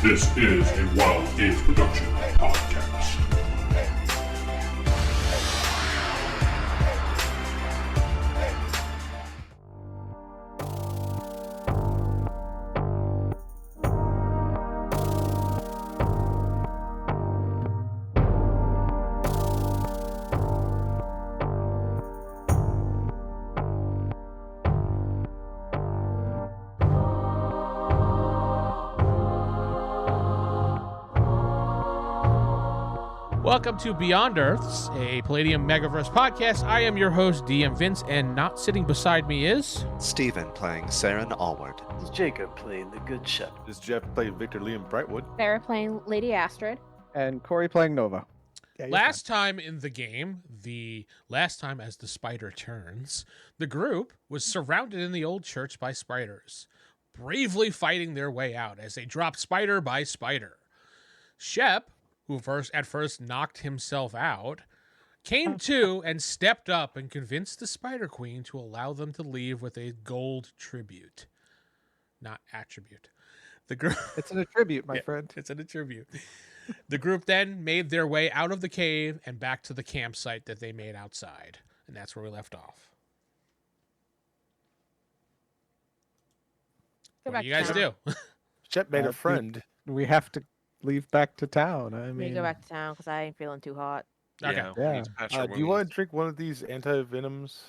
This is a Wild Games Production podcast. Welcome to Beyond Earths, a Palladium Megaverse podcast. I am your host, DM Vince, and not sitting beside me is... Steven playing Seran Allward. This is Jakob playing the good Shep. This is Geoff playing Victor Liam Brightwood. Sarah playing Lady Astrid. And Corey playing Nova. Yeah, last time in the game, last time as the spider turns, the group was surrounded in the old church by spiders, bravely fighting their way out as they dropped spider by spider. Shep, who at first knocked himself out, came to and stepped up and convinced the Spider Queen to allow them to leave with a gold tribute. Not attribute. The group It's an attribute, my friend. It's an attribute. The group then made their way out of the cave and back to the campsite that they made outside. And that's where we left off. What do you guys do? Shep made a friend. We have to leave back to town. I We mean, go back to town because I ain't feeling too hot. Okay. Yeah. Do you want to drink one of these anti-venoms?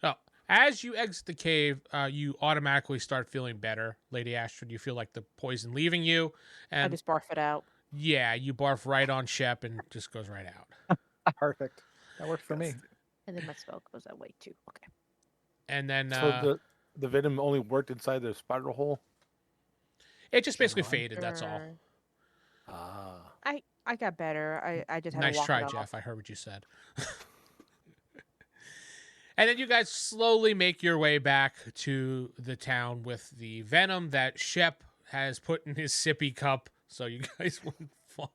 Oh, as you exit the cave, you automatically start feeling better, Lady Astrid. You feel like the poison leaving you, and I just barf it out. yeah, you barf right on Shep and just goes right out. perfect. That works for me. And then my spell goes away too. Okay. And then So the venom only worked inside the spider hole? it just basically faded. That's all. Sure. Ah. I got better. I just had to Nice walk try, it off. Geoff. I heard what you said. And then you guys slowly make your way back to the town with the venom that Shep has put in his sippy cup, so you guys wouldn't fall.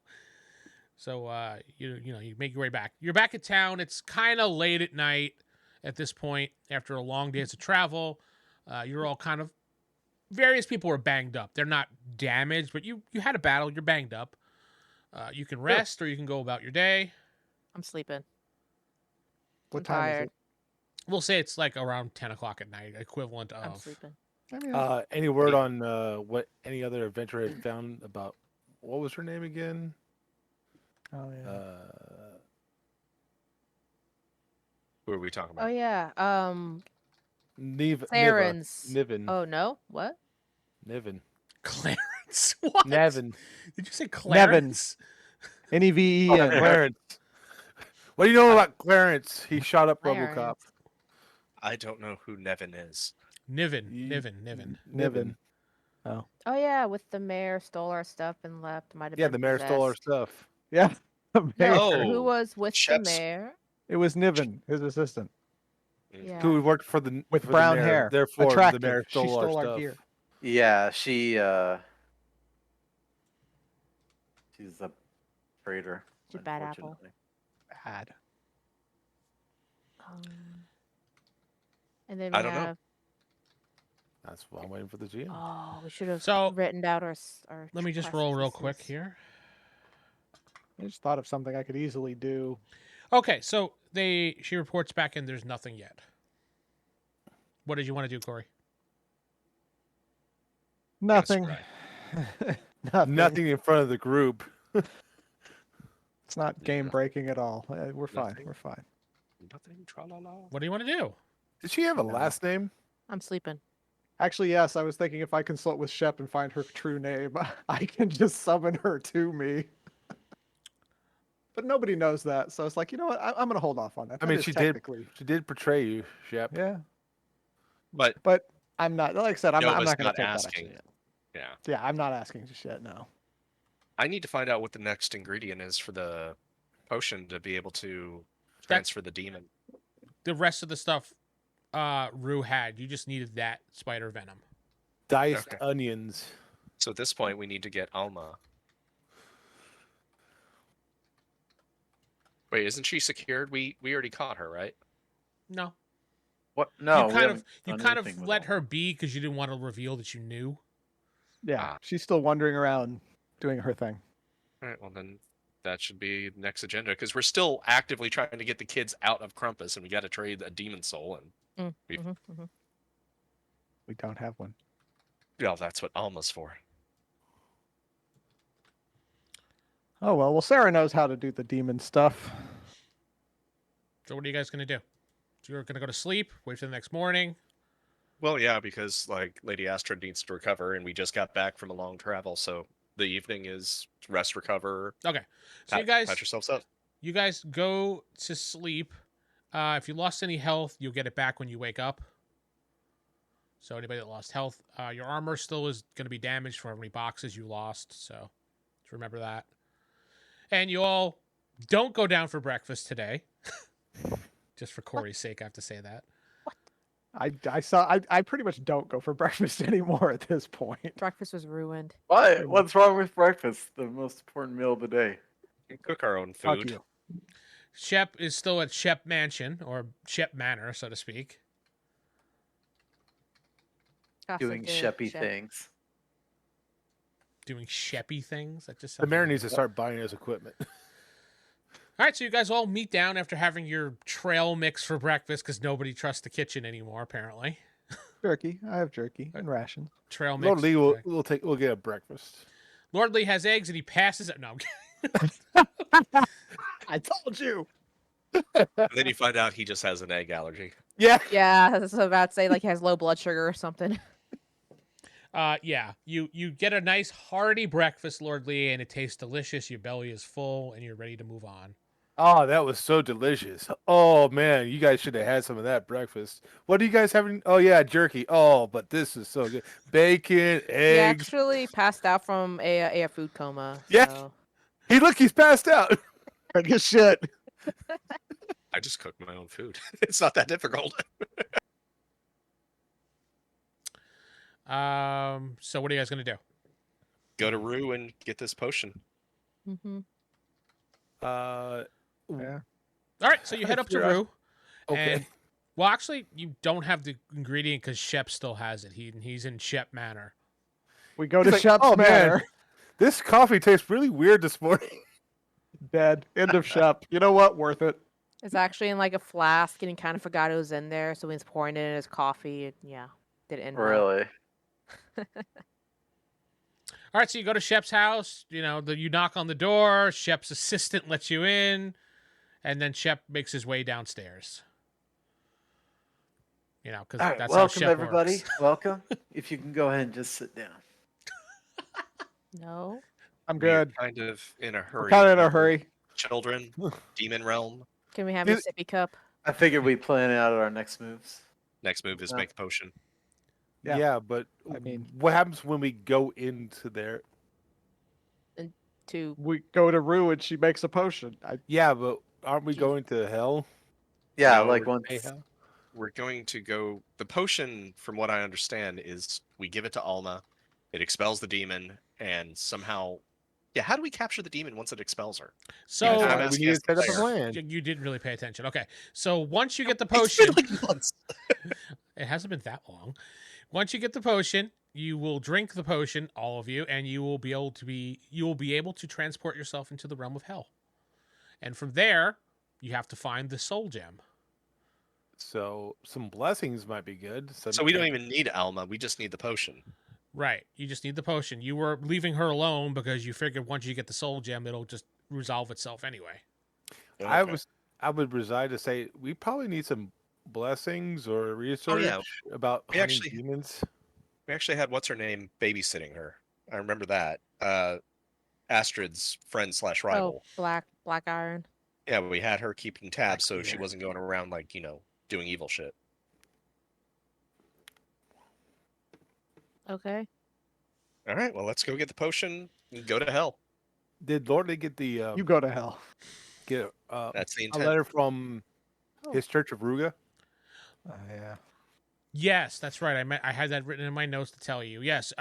So you make your way back. You're back at town. It's kind of late at night at this point after a long day's of travel. You're all kind of various people are banged up. They're not damaged, but you had a battle. You're banged up. You can rest or you can go about your day. I'm sleeping. What I'm time tired. is We'll say it's like around 10 o'clock at night, equivalent I'm of... sleeping. it? I mean, Any word on what any other adventurer had found about, what was her name again? oh, yeah. Who are we talking Oh about? yeah. Saren's. Niven. Oh no. What? Niven. Clarence? What? Nevin. Did you say Clarence? Neven. Clarence. What do you know about Clarence? He shot up Clarence. RoboCop. I don't know who Niven is. Niven. Niven. Oh. Oh yeah, with the mayor stole our stuff and left. Might have Yeah, been the mayor stole our possessed. stuff. Yeah. No, Oh, who was with Shep's- the mayor? It was Niven, his assistant. Yeah. Who worked for the With for the brown mayor. hair. Therefore, Attractive. the mayor She stole, stole our our stuff. gear. Yeah, she's a traitor. She's a bad apple. unfortunately. Bad. And then we I don't know. have. That's why I'm waiting for the GM. Oh, we should have So, written out our. Let me just roll real quick trespasses. here. I just thought of something I could easily do. Okay, so she reports back in there's nothing yet. What did you want to do, Corey? Nothing. Right. Nothing in front of the group. It's not game breaking at all. We're fine. Nothing. We're fine. Nothing. Tra-la-la. What do you want to do? Did she have a last name? I'm sleeping. Actually, yes. I was thinking if I consult with Shep and find her true name, I can just summon her to me. But nobody knows that, so it's like, you know what? I'm going to hold off on that. I mean, That is she technically... did portray you, Shep. Yeah, But but I'm not. Like I said, I'm Nova's not going not to take asking. that action yeah, yet. Yeah, I'm not asking just yet. No. I need to find out what the next ingredient is for the potion to be able to transfer the demon. The rest of the stuff Rue had, you just needed that spider venom. Diced Okay. onions. So at this point, we need to get Alma. Wait, isn't she secured? We already caught her, right? No. What? No, you we kind haven't of you done kind of anything with let all- her be because you didn't want to reveal that you knew. Yeah, Ah. she's still wandering around doing her thing. All right, well then that should be next agenda because we're still actively trying to get the kids out of Crumpus, and we got to trade a demon soul, and We don't have one. well, that's what Alma's for. Oh well, Sarah knows how to do the demon stuff. So what are you guys gonna do? So you're gonna go to sleep, wait for the next morning. Well, yeah, because like Lady Astrid needs to recover, and we just got back from a long travel, so the evening is rest, recover. Okay. So you guys patch yourselves up. You guys go to sleep. If you lost any health, you'll get it back when you wake up. So anybody that lost health, your armor still is going to be damaged for how many boxes you lost. So just remember that. And you all don't go down for breakfast today. Just for Corey's sake, I have to say that. I pretty much don't go for breakfast anymore at this point. Breakfast was ruined. What? What's wrong with breakfast? The most important meal of the day. We can cook our own Fuck food. you. Shep is still at Shep Mansion, or Shep Manor, so to speak. Gosh, Doing like the Sheppy Shep. things. Doing Sheppy things. That just The sounds mayor like- needs to start buying us equipment. All right, so you guys all meet down after having your trail mix for breakfast because nobody trusts the kitchen anymore, apparently. Jerky. I have jerky and rations. Trail mix. Lord Lee okay. we'll get a breakfast. Lord Lee has eggs and he passes it. No, I'm kidding. I told you. And then you find out he just has an egg allergy. Yeah. Yeah, I was about to say like he has low blood sugar or something. Yeah, you get a nice hearty breakfast, Lord Lee, and it tastes delicious. Your belly is full, and you're ready to move on. Oh, that was so delicious. Oh man, you guys should have had some of that breakfast. What are you guys having? Oh yeah, jerky. Oh, but this is so good. Bacon, He eggs. actually passed out from a food coma. Yeah. So. He's passed out. Good shit. I just cook my own food. It's not that difficult. So what are you guys gonna do? Go to Rue and get this potion. Mm-hmm. Yeah. All right, so you head up to Yeah. Rue. Okay. And, well, actually, you don't have the ingredient because Shep still has it. He's in Shep Manor. We go He's to like, Shep's "Oh, man." Manor. This coffee tastes really weird this morning. Dead. End of Shep. You know what? Worth it. It's actually in like a flask, and he kind of forgot it was in there. So when he's pouring it in his coffee, it, yeah, did it end well. Really? All right, so you go to Shep's house. You know, you knock on the door. Shep's assistant lets you in, and then Shep makes his way downstairs. You know, because All right, that's how welcome Shep everybody. works. Welcome. If you can go ahead and just sit down. No. I'm We're good. kind of in a hurry. Kind of in a hurry. Children, demon realm. Can we have a Dude- sippy cup? I figured we plan out our next moves. Next move is Yeah. make a potion. Yeah. Yeah, but I mean- what happens when we go into there? To We go to Rue and she makes a potion. Yeah, but aren't we Jeez. going to hell? Yeah, No, like we're- once. Hey, hell? We're going to go. The potion, from what I understand, is we give it to Alma, it expels the demon, and somehow, yeah. How do we capture the demon once it expels her? So Yeah, I'm That's why asking we need as to set the up a player. plan. you didn't really pay attention. Okay, so once you get the It's been potion, like months. it hasn't been that long. Once you get the potion, you will drink the potion, all of you, and you will be able to transport yourself into the realm of hell. And from there, you have to find the soul gem. So some blessings might be good. So we don't even need Alma. We just need the potion. Right. You just need the potion. You were leaving her alone because you figured once you get the soul gem, it'll just resolve itself anyway. I would reside to say we probably need some blessings or research about We hunting actually- demons. We actually had what's her name babysitting her. I remember that. Astrid's friend / rival. oh, black iron. Yeah, we had her keeping tabs so she Blackbeard. wasn't going around like doing evil shit. Okay. All right, well let's go get the potion and go to hell. Did Lord Lee get the You go to hell. get That's the a intent. letter from his Church of Ruga? Yeah. Yes, that's right. I had that written in my notes to tell you. Yes.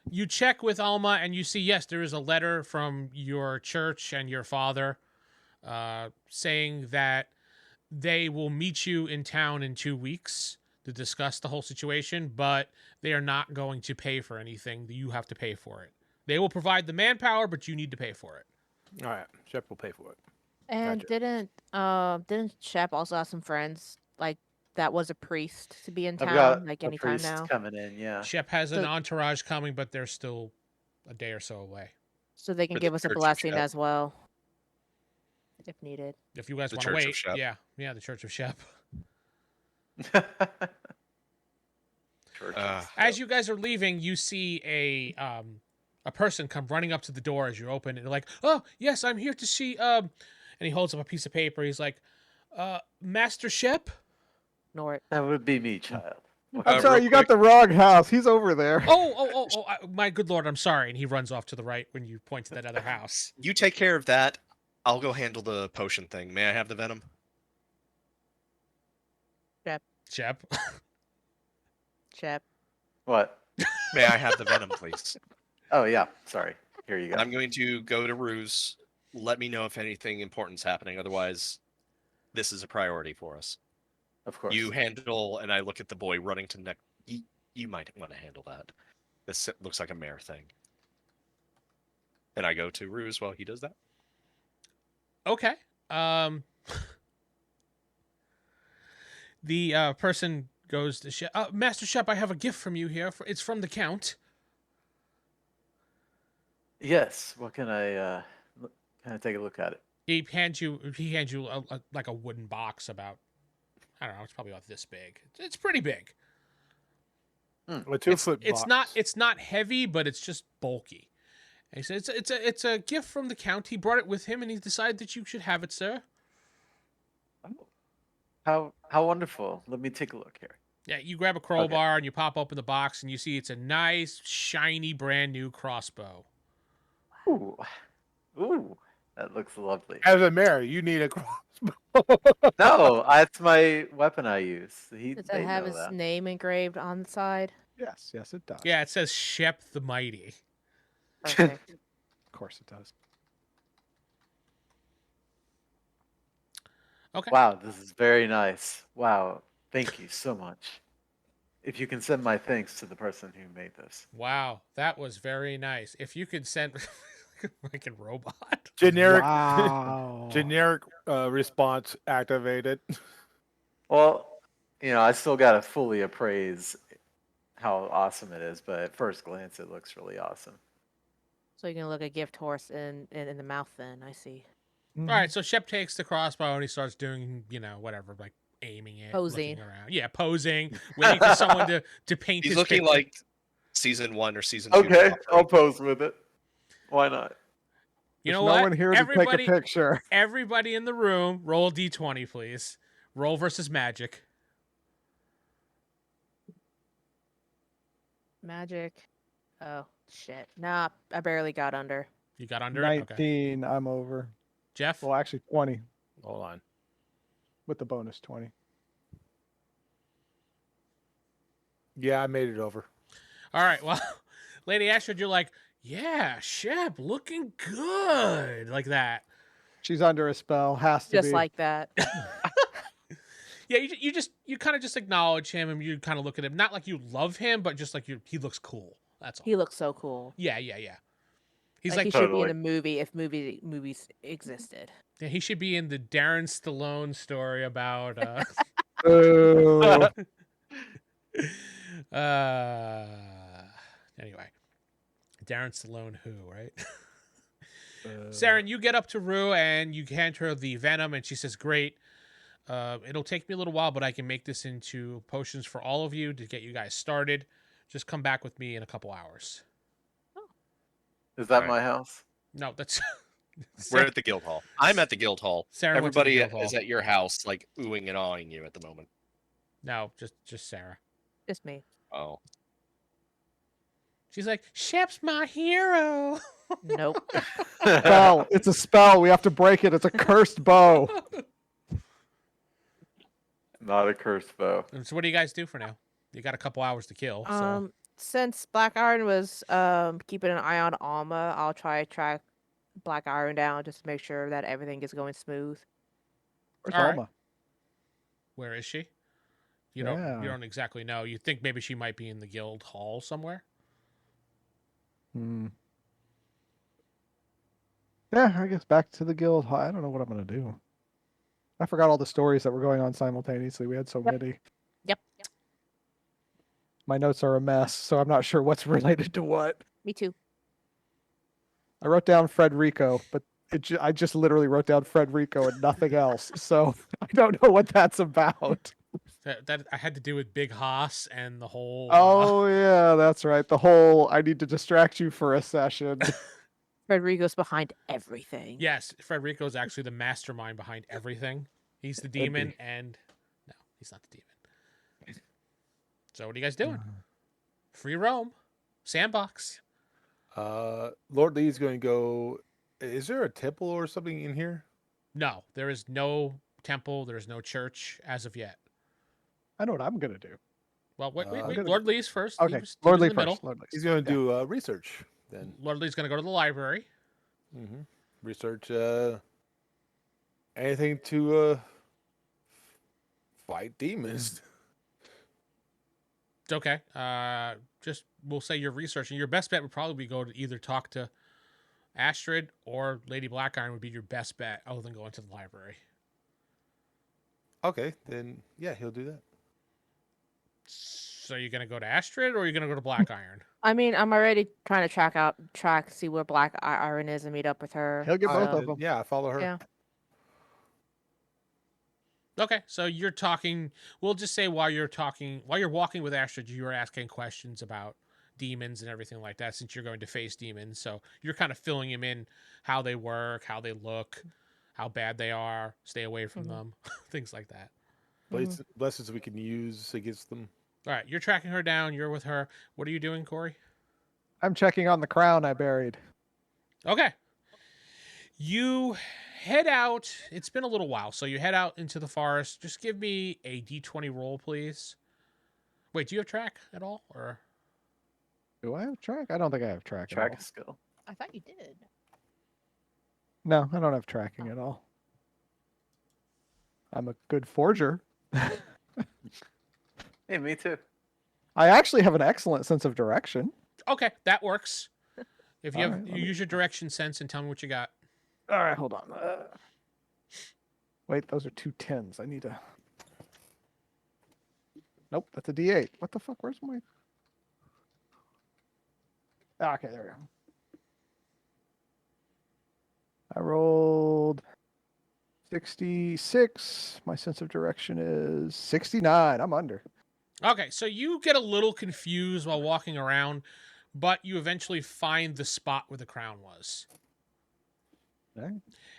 You check with Alma and you see, yes, there is a letter from your church and your father saying that they will meet you in town in 2 weeks. to discuss the whole situation, but they are not going to pay for anything. You have to pay for it. They will provide the manpower, but you need to pay for it. All right, Shep will pay for it. And Gotcha. didn't Shep also have some friends like that was a priest to be in I've town got like a anytime priest now? coming in. Yeah. Shep has an So- entourage coming, but they're still a day or so away. So they can For the give us a Church of blessing Shep. as well, if needed. If you guys The want to Church of wait, Shep. yeah, the Church of Shep. Church Uh, As you guys are leaving, you see a person come running up to the door as you open, and they're like, "Oh, yes, I'm here to see." And he holds up a piece of paper. He's like, "Master Shep." Nort. That would be me, child. What I'm Uh, sorry, real you got quick- the wrong house. He's over there. My good lord, I'm sorry. And he runs off to the right when you point to that other house. You take care of that. I'll go handle the potion thing. May I have the venom? Shep. Shep. What? May I have the venom, please? Oh yeah. Sorry. Here you go. I'm going to go to Ruse. Let me know if anything important's happening. Otherwise, this is a priority for us. Of course. You handle, and I look at the boy running to neck. You might want to handle that. This looks like a mare thing. And I go to Ruse while he does that. Okay. The person goes to Shep. Master Shep, I have a gift from you here. It's from the Count. Yes. What can I? Can I take a look at it? He hands you like a wooden box about, I don't know, it's probably about this big. It's pretty big. A 2-foot box. It's not heavy, but it's just bulky. And he said it's a gift from the Count. He brought it with him, and he decided that you should have it, sir. Oh. How wonderful. Let me take a look here. Yeah, you grab a crowbar and you pop open the box, and you see it's a nice, shiny, brand new crossbow. Ooh. Ooh. That looks lovely. As a mayor, you need a crossbow. No, that's my weapon I use. Does They it have know his that. name engraved on the side? Yes, yes, it does. Yeah, it says Shep the Mighty. Perfect. Of course it does. Okay. Wow, this is very nice. Wow, thank you so much. If you can send my thanks to the person who made this. Wow, that was very nice. If you could send like a robot. Generic, Wow. generic response activated. Well, I still gotta fully appraise how awesome it is, but at first glance, it looks really awesome. So you can look a gift horse in the mouth then, I see. All right, so Shep takes the crossbow and he starts doing, whatever, like aiming it, Posing. looking around. Yeah, posing, waiting for someone to paint He's his looking picture. like season 1 or season 2. Okay, I'll pose with it. Why not? You There's know no what? one here to take a picture. Everybody in the room, roll a d20, please. Roll versus magic. Magic. Oh, shit. Nah, I barely got under. You got under it? Okay. 19, I'm over. Jeff? Well, actually 20 Hold on. with the bonus 20. Yeah, I made it over. All right, well, Lady Astrid, you're like, yeah, Shep, looking good. Like that. She's under a spell. Has to Just be. like that. Yeah, you kind of just acknowledge him and you kind of look at him. Not like you love him, but just like he looks cool. That's all. He looks so cool. Yeah. He's Like like, he should be Totally. in a movie if movies existed. yeah, he should be in the Darren Stallone story about Ooh. anyway. Darren Stallone who, right? Seran, you get up to Rue and you hand her the venom and she says, great. It'll take me a little while, but I can make this into potions for all of you to get you guys started. Just come back with me in a couple hours. Is that Right. my house? No, that's We're at the guild hall. I'm at the guild hall. Sarah went to the Everybody guild hall. is at your house, like oohing and awing you at the moment. No, just Sarah. Just me. Oh, She's like, Shep's my hero. Nope. Spell. It's a spell. We have to break it. It's a cursed bow. Not a cursed bow. And so what do you guys do for now? You got a couple hours to kill. So. Since Blackiron was keeping an eye on Alma, I'll try to track Blackiron down just to make sure that everything is going smooth. Where's All right. Alma? Where is she? You Yeah. don't exactly know. You think maybe she might be in the guild hall somewhere. Hmm. Yeah, I guess back to the guild. I don't know what I'm gonna do. I forgot all the stories that were going on simultaneously. We had so many. Yep. My notes are a mess, so I'm not sure what's related to what. Me too. I wrote down Frederico, but I just literally wrote down Frederico and nothing else. So I don't know what that's about. That I had to do with Big Haas and the whole. Oh yeah, that's right. The whole I need to distract you for a session. Frederico's behind everything. Yes, Frederico is actually the mastermind behind everything. He's the be. demon, and no, he's not the demon. So what are you guys doing? Free roam, sandbox. Lord Lee's going to go. Is there a temple or something in here? No, there is no temple. There is no church as of yet. I know what I'm gonna do. Well, wait. I'm gonna- Lord Lee's first. Okay, He was Lord in Lee the middle. first. Lord Lee. He's going to Yeah. do research then. Lord Lee's going to go to the library. Mm-hmm. Research anything to fight demons. It's okay. Just we'll say you're researching. Your best bet would probably go to either talk to Astrid or Lady Blackiron would be your best bet, other than going to the library. Okay, then yeah, he'll do that. So you're gonna go to Astrid or you're gonna go to Blackiron? I mean, I'm already trying to see where Black Iron is and meet up with her. He'll get both so- of them. Yeah, I follow her. Yeah. Okay, so you're talking. We'll just say while you're walking with Astrid, you are asking questions about demons and everything like that, since you're going to face demons. So you're kind of filling him in how they work, how they look, how bad they are, stay away from them, things like that. Blessings we can use against them. All right, you're tracking her down. You're with her. What are you doing, Corey? I'm checking on the crown I buried. Okay. You head out. It's been a little while, so you head out into the forest. Just give me a d20 roll, please. Wait, do you have track at all, or? Do I have track? I don't think I have track. at Track all. a skill. I thought you did. No, I don't have tracking at all. I'm a good forger. Hey, me too. I actually have an excellent sense of direction. Okay, that works. If you All have, right, you let me- use your direction sense and tell me what you got. All right, hold on. Wait, those are two 10s. I need to. Nope, that's a D8. What the fuck? Where's my? Ah, okay, there we go. I rolled 66. My sense of direction is 69. I'm under. Okay, so you get a little confused while walking around, but you eventually find the spot where the crown was. Okay.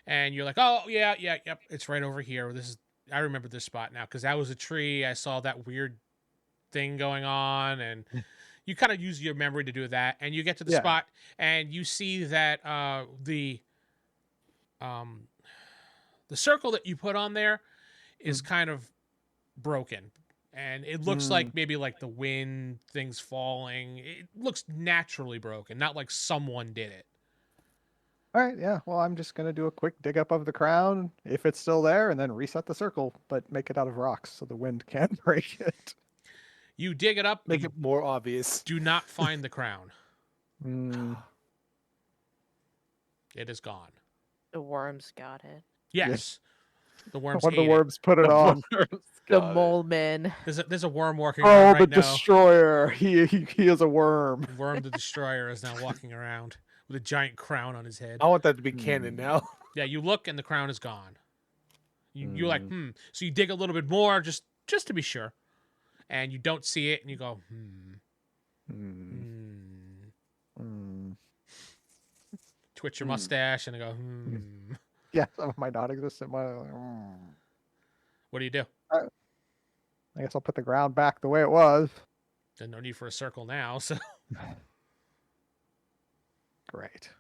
And you're like, oh, yeah, yep, it's right over here. I remember this spot now because that was a tree. I saw that weird thing going on, and you kind of use your memory to do that. And you get to the Yeah. spot, and you see that the circle that you put on there is kind of broken. And it looks like maybe like the wind, things falling. It looks naturally broken, not like someone did it. All right, yeah. Well, I'm just gonna do a quick dig up of the crown if it's still there, and then reset the circle, but make it out of rocks so the wind can't break it. You dig it up, Make you it more obvious. do not find the crown. Mm, It is gone. The worms got it. Yes. The worms one of the ate it. worms put it on. The mole man. There's a worm walking Oh, around the right now. destroyer. He is a worm. Worm the Destroyer is now walking around with a giant crown on his head. I want that to be canon now. Yeah, you look and the crown is gone. You're like, So you dig a little bit more just to be sure. And you don't see it and you go, Twitch your mustache and I go, Yeah, some of my non-existent. What do you do? I guess I'll put the ground back the way it was. There's no need for a circle now, so Great.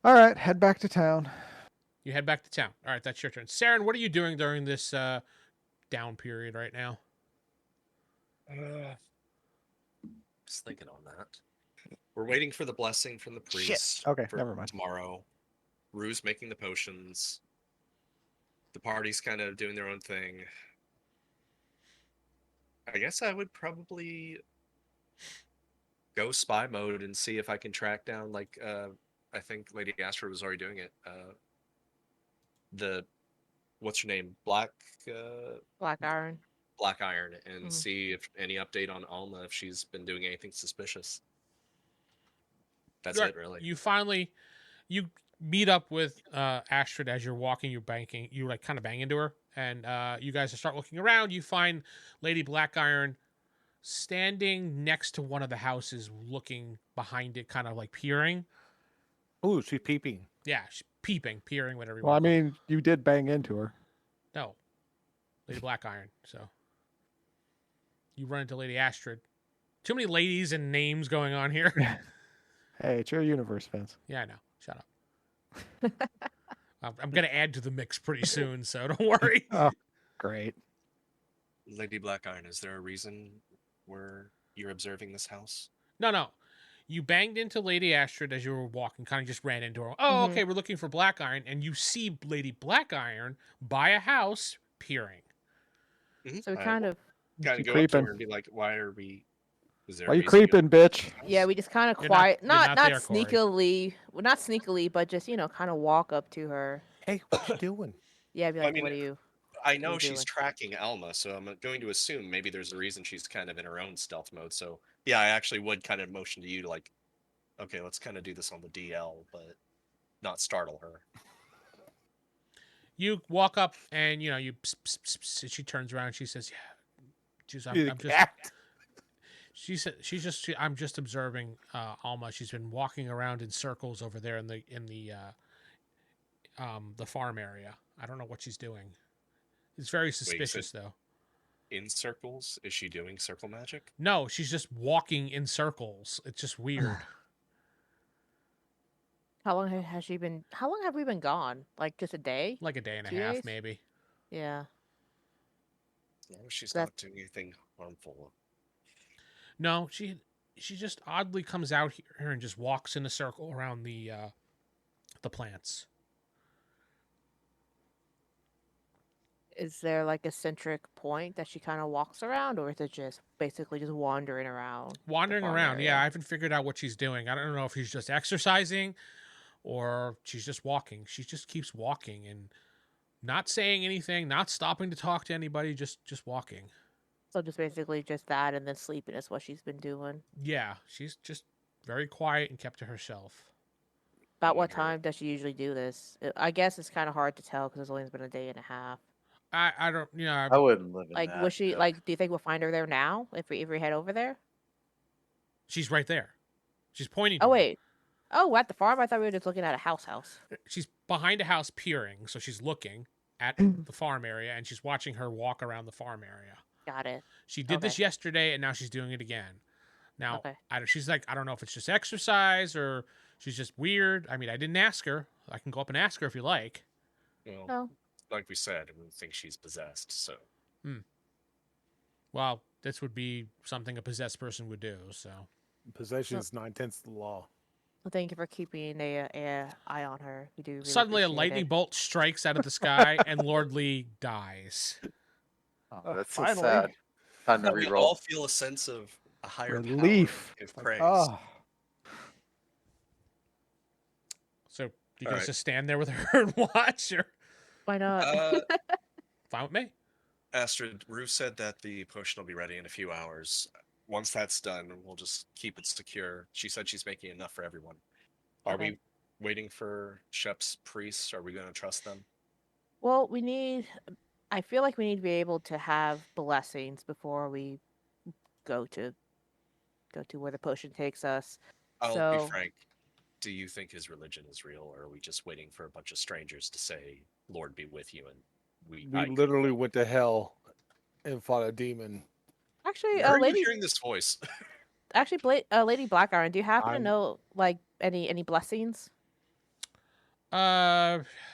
All right, head back to town. you head back to town. All right, that's your turn. Seran, what are you doing during this down period right now? Just thinking on that. We're waiting for the blessing from the priest. Okay, for never mind. Tomorrow. Rue's making the potions. The party's kind of doing their own thing. I guess I would probably go spy mode and see if I can track down like I think Lady Astrid was already doing it. The what's her name? Black Iron. Black Iron and Mhm. see if any update on Alma if she's been doing anything suspicious. That's Right. it really. You meet up with Astrid as you're walking. You're banking. You like kind of bang into her, and you guys start looking around. You find Lady Blackiron standing next to one of the houses, looking behind it, kind of like peering. Ooh, she's peeping. Yeah, she's peeping, peering, whatever you Well, I want. mean, you did bang into her. No, Lady Blackiron. So you run into Lady Astrid. Too many ladies and names going on here. Hey, it's your universe, Vince. Yeah, I know. Shut up. I'm gonna add to the mix pretty soon, so don't worry. Great. Lady Black Iron, is there a reason where you're observing this house? No. You banged into Lady Astrid as you were walking, kind of just ran into her. Oh, Mhm. okay, we're looking for Black Iron, and you see Lady Black Iron by a house peering. So we I kind of, kind She of go up to creeping. her and be like, "Why are we? Is there Why a you reason creeping, bitch? yeah, we just kind of You're not- quiet, you're not not there, Corey. sneakily, well, not sneakily, but just kind of walk up to her. Hey, what you doing? Yeah, be Well, I like, mean, what are you? I know you she's doing? tracking Alma, so I'm going to assume maybe there's a reason she's kind of in her own stealth mode. So yeah, I actually would kind of motion to you to like, okay, let's kind of do this on the DL, but not startle her. You walk up, and you. Pss, pss, pss, pss, she turns around. And she says, "Yeah, she's, You're the I'm just." cat. She said, I'm just observing Alma. She's been walking around in circles over there in the farm area. I don't know what she's doing. It's very suspicious, though. In circles, is she doing circle magic? No, she's just walking in circles. It's just weird. How long has she been? How long have we been gone? Like just a day? Like a day and a 2 half, days? maybe. Yeah. As long as she's That- not doing anything harmful. No, she just oddly comes out here and just walks in a circle around the plants. Is there like a centric point that she kind of walks around, or is it just basically just wandering around? Wandering farm around. Yeah, area? I haven't figured out what she's doing. I don't know if she's just exercising or she's just walking. She just keeps walking and not saying anything, not stopping to talk to anybody, just walking. So just basically just that, and then sleeping is what she's been doing. Yeah, she's just very quiet and kept to herself. About what Wonder- time does she usually do this? I guess it's kind of hard to tell because it's only been a day and a half. I don't, I wouldn't live in Like, that. was she Jeff. like? Do you think we'll find her there now if we head over there? she's right there. She's pointing to Oh me. wait. Oh, at the farm? I thought we were just looking at a house. She's behind a house peering, so she's looking at the farm area and she's watching her walk around the farm area. Got it. She did this Okay. yesterday and now she's doing it again. Now, Okay. she's like, I don't know if it's just exercise or she's just weird. I mean, I didn't ask her. I can go up and ask her if you like. Well, Oh, like we said, we think she's possessed. So Well, this would be something a possessed person would do, so. Possession is 9/10 of the law. well, thank you for keeping a eye on her. We do. Really Suddenly, a appreciate lightning it. bolt strikes out of the sky and Lord Lee dies. Oh, that's so finally. sad. Time to we reroll. all feel a sense of a higher Relief. power if Like, praise. oh, So, do you All guys right. just stand there with her and watch? Or Why not? fine with me? Astrid, Rue said that the potion will be ready in a few hours. Once that's done, we'll just keep it secure. She said she's making enough for everyone. Are Okay. we waiting for Shep's priests? Are we going to trust them? Well, we need. I feel like we need to be able to have blessings before we go to where the potion takes us. I'll So- be frank. Do you think his religion is real, or are we just waiting for a bunch of strangers to say, "Lord be with you"? And We I- literally went to hell and fought a demon. Actually, Where are you lady, hearing this voice? Lady Blackiron, do you happen to I'm- know like any blessings?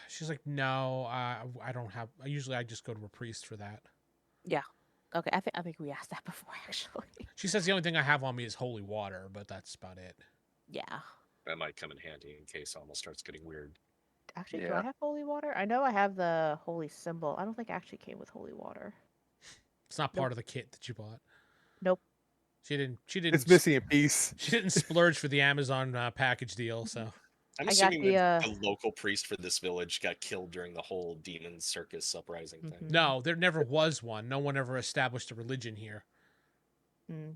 She's like, no, I don't have. Usually, I just go to a priest for that. Okay, I think we asked that before actually. She says the only thing I have on me is holy water, but that's about it. Yeah. That might come in handy in case almost starts getting weird. Actually, do Yeah. I have holy water? I know I have the holy symbol. I don't think it actually came with holy water. It's not part of the kit that you bought. Nope. She didn't. It's missing a piece. She didn't splurge for the Amazon package deal. So I'm I got assuming the, that the local priest for this village got killed during the whole demon circus uprising thing. no, there never was one. No one ever established a religion here. Mm.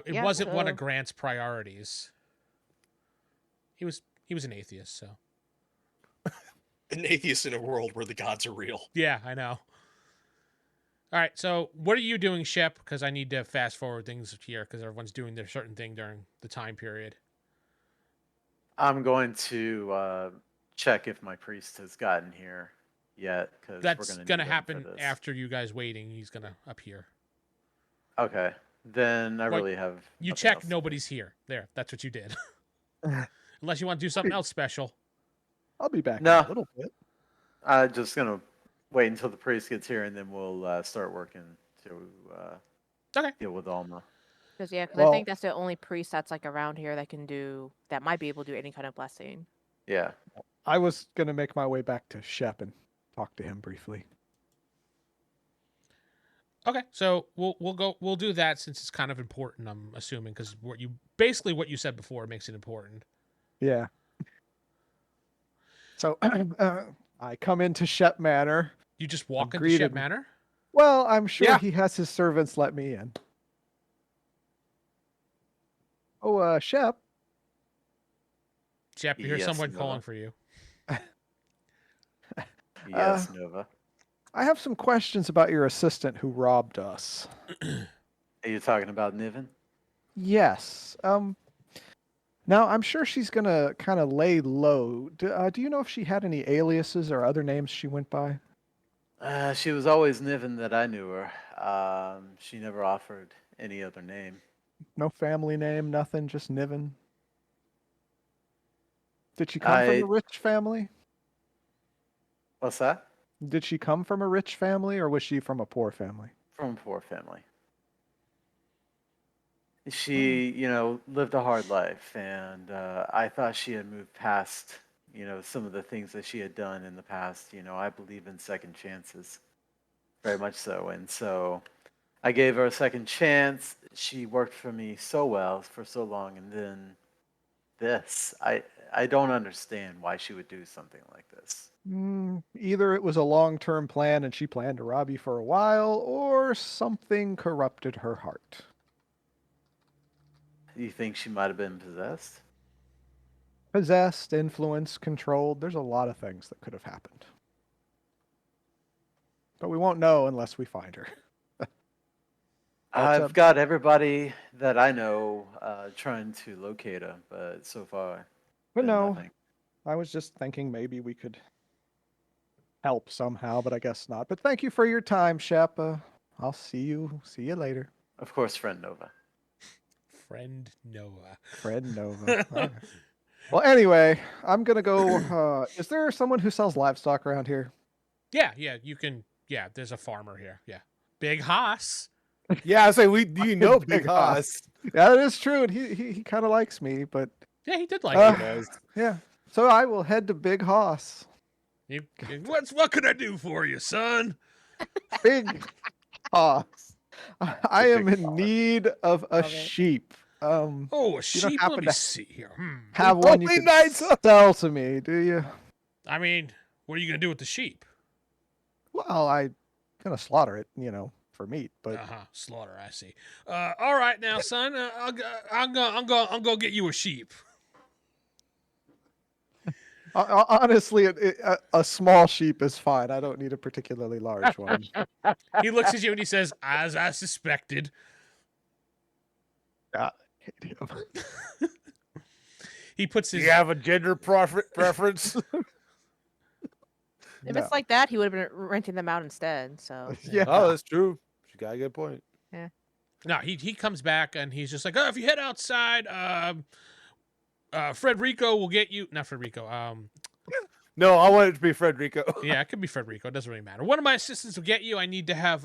It Yeah, wasn't one so- of Grant's priorities. He was an atheist, so An atheist in a world where the gods are real. yeah, I know. All right, so what are you doing, Shep? Because I need to fast forward things here because everyone's doing their certain thing during the time period. I'm going to check if my priest has gotten here yet. Because That's we're going to need him happen for this. after you guys waiting. He's going to appear. Okay, then I Well, really have. You nothing check else. nobody's here. There, that's what you did. Unless you want to do something else special. I'll be back No. in a little bit. I'm just gonna wait until the priest gets here, and then we'll start working to Okay. deal with Alma. Because I Well- think that's the only priest that's like around here that might be able to do any kind of blessing. Yeah. I was gonna make my way back to Shep and talk to him briefly. Okay, so we'll do that since it's kind of important. I'm assuming because what you said before makes it important. Yeah. So I come into Shep Manor. You just walk into greeted- Shep Manor. Well, I'm sure Yeah. he has his servants let me in. Oh, Shep. Shep, you hear Yes, someone Noah. calling for you. Yes, Nova. I have some questions about your assistant who robbed us. Are you talking about Niven? Yes. Now I'm sure she's gonna kind of lay low. Do you know if she had any aliases or other names she went by? She was always Niven that I knew her. She never offered any other name. No family name, nothing, just Niven. Did she come from I- a rich family? What's that? Did she come from a rich family or was she from a poor family? From a poor family. She, lived a hard life, and I thought she had moved past, some of the things that she had done in the past. I believe in second chances, very much so. And so I gave her a second chance. She worked for me so well for so long, and then this. I don't understand why she would do something like this. Either it was a long-term plan and she planned to rob you for a while, or something corrupted her heart. You think she might have been possessed? Possessed, influenced, controlled. There's a lot of things that could have happened. But we won't know unless we find her. I've got everybody that I know trying to locate her, but so far, But been no, nothing. I was just thinking maybe we could help somehow, but I guess not. But thank you for your time, Shep. I'll see you later. Of course, friend Nova. Friend Noah. Fred Nova. All right. Well, anyway, I'm gonna go. Is there someone who sells livestock around here? Yeah, you can. Yeah, there's a farmer here. Yeah, Big Haas. Yeah, I say Big Big Haas. Yeah, that is true, and he kind of likes me. But Yeah, he did like Uh, yeah, so I will head to Big Hoss. you. What can I do for you, son? Big Hoss. I am Big in Hoss. need of a Love it. sheep. Oh, a You don't sheep. happen Let me to see here. have one you Only can nights- sell to me, do you? I mean, what are you gonna do with the sheep? Well, I'm gonna slaughter it, for meat. But Slaughter. I see. All right, now, son. I'm gonna get you a sheep. honestly, a small sheep is fine. I don't need a particularly large one. He looks at you and he says, "As I suspected." Hate him. He puts Do his. you have a gender preference? If No. it's like that, he would have been renting them out instead. So Yeah. Oh, that's true. She got a good point. No, he comes back and he's just like, "Oh, if you head outside, Frederico will get you." Not Frederico. No, I want it to be Frederico. Yeah, it could be Frederico. It doesn't really matter. One of my assistants will get you. I need to have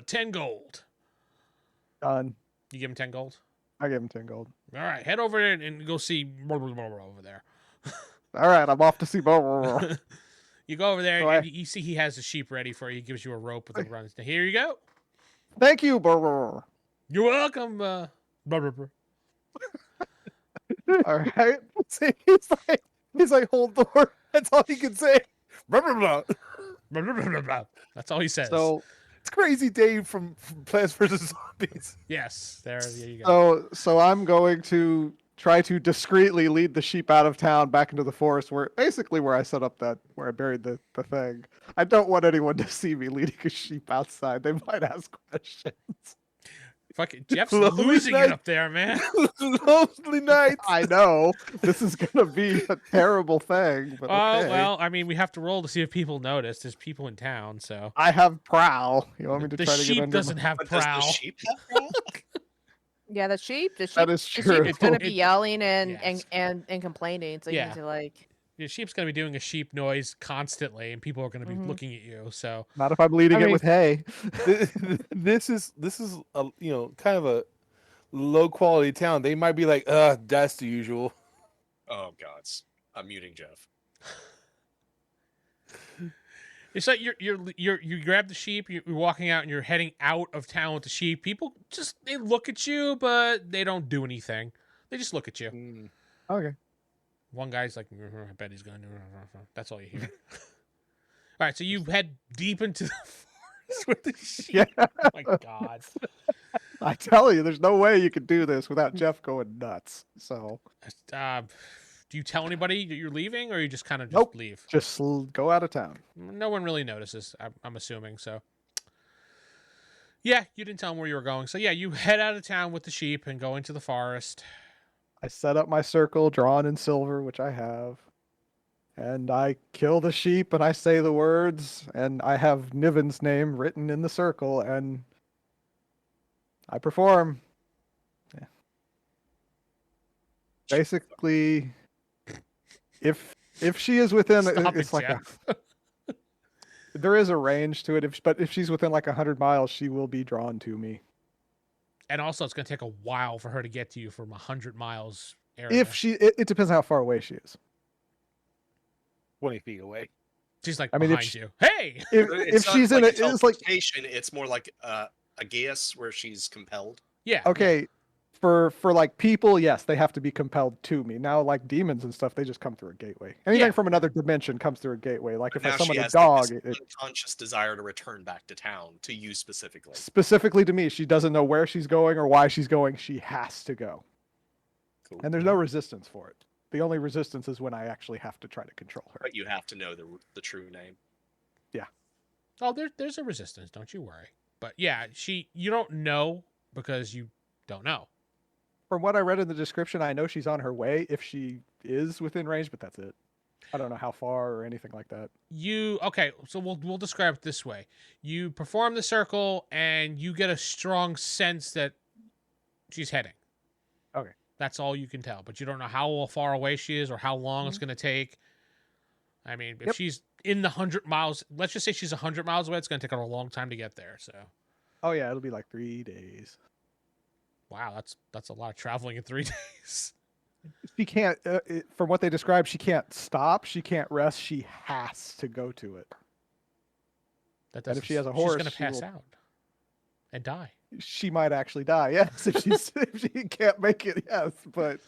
10 gold. Done. You give him 10 gold. I give him 10 gold. All right, head over and go see blah, blah, blah, blah, over there. All right, I'm off to see. Blah, blah, blah. You go over there, So and you see he has the sheep ready for you. He gives you a rope with a run. Here you go. Thank you. Brr. You're welcome. Blah, blah, blah. All right. See, he's like, hold the door. That's all he can say. Blah, blah, blah. Blah, blah, blah, blah, blah. That's all he says. So It's Crazy Dave from Plants vs Zombies. yes, there you go. so I'm going to try to discreetly lead the sheep out of town back into the forest, where I set up where I buried the thing. I don't want anyone to see me leading a sheep outside. They might ask questions. Fucking Jeff's Lonely losing night. it up there, man. Lonely nights. I know this is gonna be a terrible thing, but Oh okay. well, I mean, we have to roll to see if people notice. There's people in town, so I have prowl. You want me to the try to get sheep under? doesn't have But does prowl. the sheep have prowl? Yeah, the sheep. That is The true. sheep is gonna be yelling Yes. and complaining. So you Yeah. need to like. Your sheep's gonna be doing a sheep noise constantly, and people are gonna be Mhm. looking at you. So Not if I'm leading I it mean- with hay. This is a kind of a low quality town. They might be like, that's the usual. Oh gods, I'm muting Geoff. it's like you grab the sheep, you're walking out, and you're heading out of town with the sheep. People they look at you, but they don't do anything. They just look at you. Okay. One guy's like, I bet he's going to. That's all you hear. All right, so you head deep into the forest with the sheep. Yeah. Oh my God. I tell you, there's no way you could do this without Geoff going nuts. So Do you tell anybody that you're leaving, or you just kind of Nope. leave? just go out of town. No one really notices, I'm assuming. So, yeah, you didn't tell them where you were going. So, yeah, you head out of town with the sheep and go into the forest. I set up my circle drawn in silver, which I have. And I kill the sheep and I say the words, and I have Niven's name written in the circle, and I perform. Yeah. Basically, if she is within, Stop it's it, like Jeff. there is a range to it. But if she's within like 100 miles, she will be drawn to me. And also, it's going to take a while for her to get to you from 100 miles area. If it depends how far away she is. 20 feet away. She's like I mean, if behind she- you. Hey! If she's in it, it's like teleportation. It's more like a guess where she's compelled. Yeah. okay. For like people, yes, they have to be compelled to me. Now, like demons and stuff, they just come through a gateway. Anything Yeah. from another dimension comes through a gateway. Like if Now I she summon a has dog, this it unconscious desire to return back to town to you specifically. specifically to me, she doesn't know where she's going or why she's going. She has to go, Cool. and there's no resistance for it. The only resistance is when I actually have to try to control her. But you have to know the true name. Oh, there's a resistance. Don't you worry. But yeah, you don't know because you don't know. From what I read in the description, I know she's on her way if she is within range, but that's it. I don't know how far or anything like that. Okay, so we'll describe it this way. You perform the circle and you get a strong sense that she's heading. Okay. That's all you can tell, but you don't know how far away she is or how long it's going to take. I mean, if Yep. she's in the 100 miles, let's just say she's 100 miles away, it's going to take her a long time to get there. So, Oh yeah, it'll be like 3 days. wow, that's a lot of traveling in 3 days. She can't, from what they described, she can't stop. She can't rest. She has to go to it. That And if doesn't- she has a she's horse, going to she pass will- out and die. She might actually die. Yes, if she can't make it. Yes, but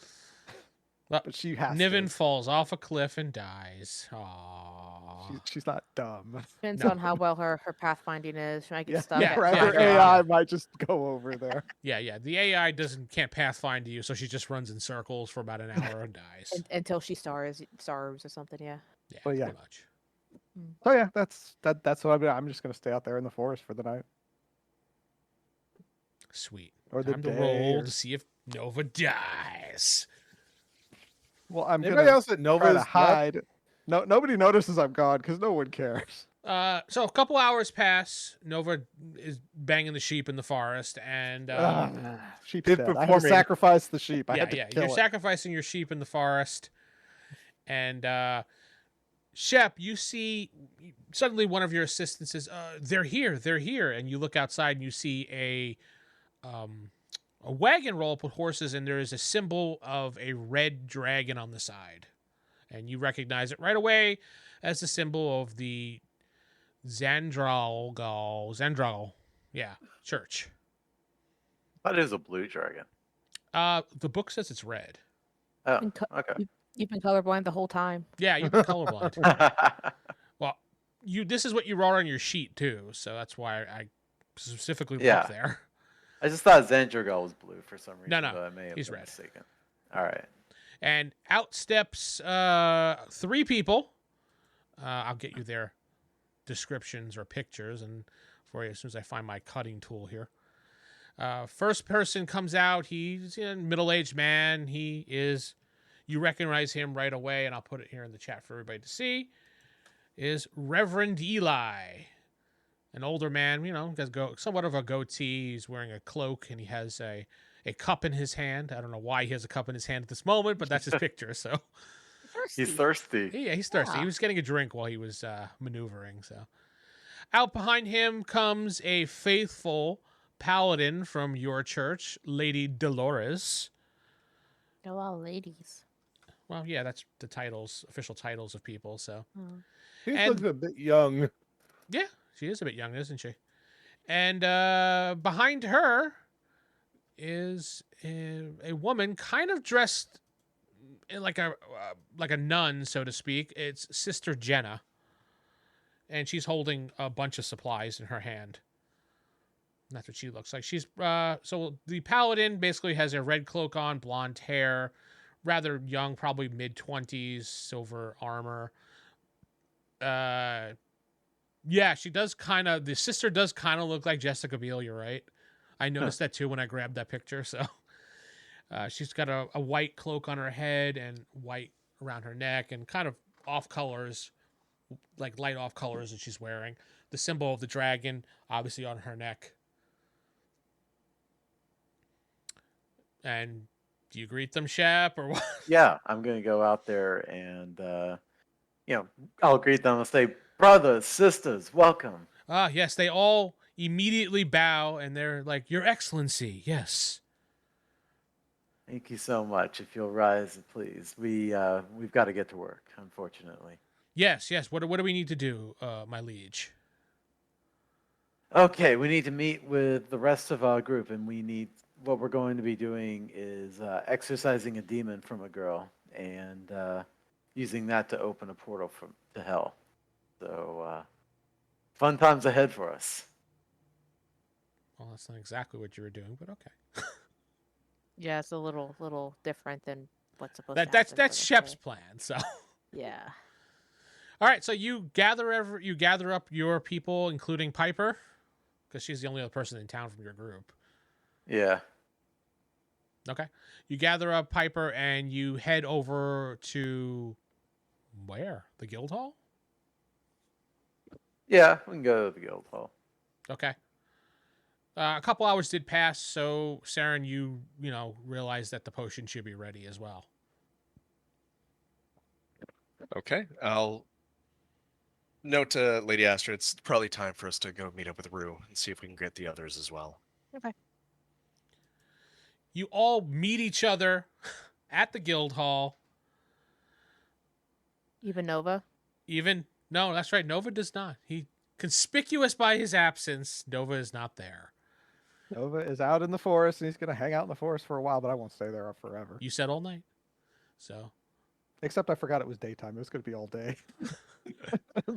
Well, she has. Niven to. falls off a cliff and dies. Aww. She's not dumb. Depends No. on how well her pathfinding is. She might get Yeah, stuck. yeah, at right. yeah, Her fire. yeah. AI might just go over there. Yeah. The AI can't pathfind you, so she just runs in circles for about an hour and dies. Until she starves or something. Yeah. Yeah, Well, yeah. pretty much. So yeah, that's what I'm just gonna stay out there in the forest for the night Sweet. or the Time to day. roll or- to see if Nova dies. Well, I'm Anybody gonna else that try Nova's to not- hide. No, nobody notices I'm gone because no one cares. So a couple hours pass. Nova is banging the sheep in the forest, and Sheep's Did dead. I had to performing. sacrifice the sheep. I yeah, had to kill you're it. sacrificing your sheep in the forest, and Shep, you see suddenly one of your assistants says, they're here, and you look outside and you see a wagon roll up with horses, and there is a symbol of a red dragon on the side, and you recognize it right away as the symbol of the Zandral, yeah, church. That is a blue dragon. The book says it's red. Oh, Been co- okay. You've been colorblind the whole time. Yeah, you've been colorblind. Well, this is what you wrote on your sheet too, so that's why I specifically Yeah. looked there. I just thought Xandragal was blue for some reason. No, but I may have he's been red. mistaken. All right. And out steps 3 people. I'll get you their descriptions or pictures and for you as soon as I find my cutting tool here. First person comes out. He's a middle-aged man. You recognize him right away, and I'll put it here in the chat for everybody to see, is Reverend Eli. An older man, has somewhat of a goatee. He's wearing a cloak, and he has a cup in his hand. I don't know why he has a cup in his hand at this moment, but that's his picture, so... He's thirsty. Yeah, he's thirsty. He was getting a drink while he was maneuvering, so... Out behind him comes a faithful paladin from your church, Lady Dolores. They're all ladies. Well, yeah, that's the official titles of people, so... He And- looks a bit young. Yeah, she is a bit young, isn't she? And behind her is a woman kind of dressed like a nun, so to speak. It's Sister Jenna. And she's holding a bunch of supplies in her hand. That's what she looks like. She's so the paladin basically has a red cloak on, blonde hair, rather young, probably mid-20s, silver armor. Yeah, she does the sister does kind of look like Jessica Biel, you're right. I noticed that too when I grabbed that picture, so she's got a white cloak on her head and white around her neck and kind of off colors, like light off colors that she's wearing. The symbol of the dragon, obviously on her neck. And do you greet them, Shep, or what? Yeah, I'm going to go out there and, I'll greet them and say, brothers, sisters, welcome. Yes, they all immediately bow, and they're like, Your Excellency, yes. Thank you so much. If you'll rise, please. We've got to get to work, unfortunately. Yes. What do we need to do, my liege? Okay, we need to meet with the rest of our group, and what we're going to be doing is exorcising a demon from a girl and using that to open a portal to hell. So, fun times ahead for us. Well, that's not exactly what you were doing, but okay. Yeah, it's a little different than what's supposed to That's happen. Shep's plan. So, Yeah. all right. So you gather up your people, including Piper, because she's the only other person in town from your group. Yeah. Okay. You gather up Piper and you head over to where? The guild hall? Yeah, we can go to the guild hall. Okay. A couple hours did pass, so Seran, you realize that the potion should be ready as well. Okay, I'll note to Lady Astrid, it's probably time for us to go meet up with Rue and see if we can get the others as well. Okay. You all meet each other at the guild hall. Even Nova. No, that's right. Nova does not. He conspicuous by his absence. Nova is not there. Nova is out in the forest, and he's going to hang out in the forest for a while, but I won't stay there forever. You said all night. So, Except I forgot it was daytime. It was going to be all day.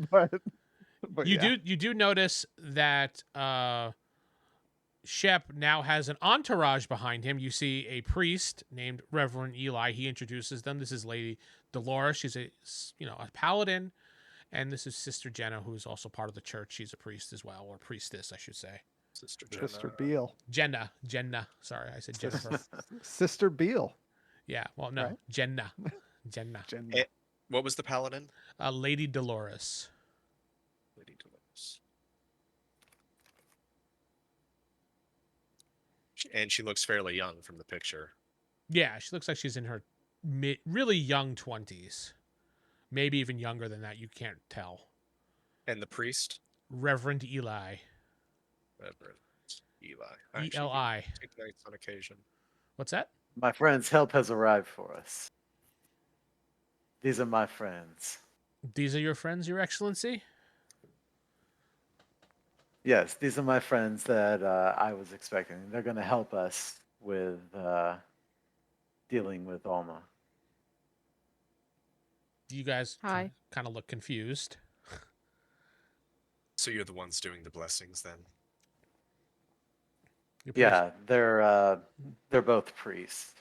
but you yeah. do notice that Shep now has an entourage behind him. You see a priest named Reverend Eli. He introduces them. This is Lady Dolores. She's a paladin, and this is Sister Jenna, who is also part of the church. She's a priest as well, or priestess, I should say. Sister Beale. Jenna. Sorry, I said Jennifer. Sister Beale. Yeah, well, no, Right. Jenna. What was the paladin? Lady Dolores. Lady Dolores. And she looks fairly young from the picture. Yeah, she looks like she's in her really young 20s. Maybe even younger than that. You can't tell. And the priest? Reverend Eli. Reverend Eli. E-L-I. Take nights on occasion. What's that? My friends, help has arrived for us. These are my friends. These are your friends, Your Excellency? Yes, these are my friends that I was expecting. They're going to help us with dealing with Alma. You guys Hi. kind of look confused. So you're the ones doing the blessings then? You're pretty- Yeah, they're both priests.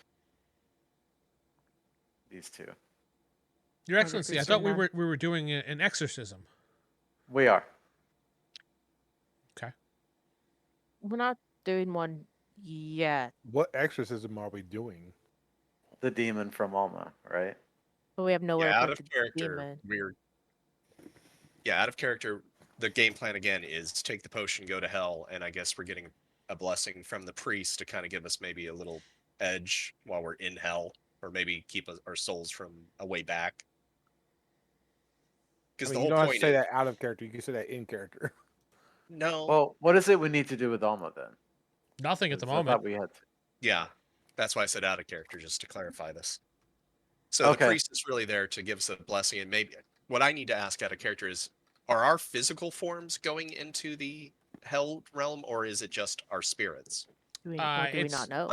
These two. Your Excellency, I priest thought and we nun. were doing an exorcism. We are. Okay. We're not doing one yet, What exorcism are we doing? The demon from Alma, right? but we have nowhere Yeah, to out put of the character. demon. Out of character. The game plan again is take the potion, go to hell, and I guess we're getting a blessing from the priest to kind of give us maybe a little edge while we're in hell, or maybe keep our souls from a way back. Because I the mean, you whole don't have to point say is that out of character. You can say that in character. no. Well, what is it we need to do with Alma then? Nothing at the 'Cause I moment. thought we had to. Yeah, that's why I said out of character, just to clarify this. So Okay. the priest is really there to give us a blessing, and maybe what I need to ask out of character is: are our physical forms going into the hell realm, or is it just our spirits, Do we, or do we it's not know?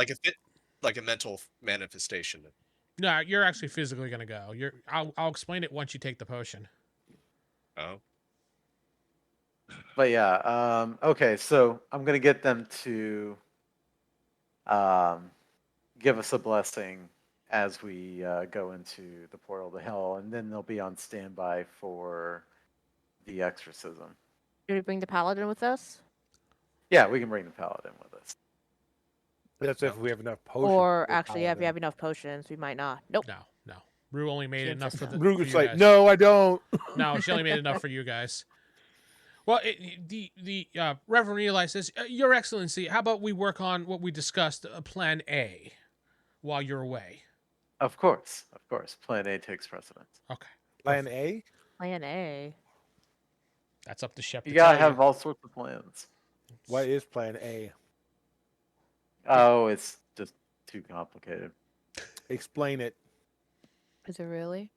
like a mental manifestation? No, you're actually physically gonna go. I'll explain it once you take the potion. Oh, But yeah, okay, so I'm gonna get them to give us a blessing as we go into the portal to hell, and then they'll be on standby for the exorcism. Do we bring the paladin with us, Yeah, we can bring the paladin with us. That's if No. we have enough potions. or for actually, if we paladin. have enough potions, we might not. Nope. No. Rue only made Can't enough just- for the. Ruger's for you like, guys. no, I don't. No, she only made enough for you guys. Well, the Reverend Eli says, Your Excellency, how about we work on what we discussed, Plan A, while you're away? Of course. Plan A takes precedence. Okay, Plan A. Plan A. that's up to Shep. You to gotta tell have all sorts of plans. What is Plan A? Oh, it's just too complicated. Explain it. Is it really?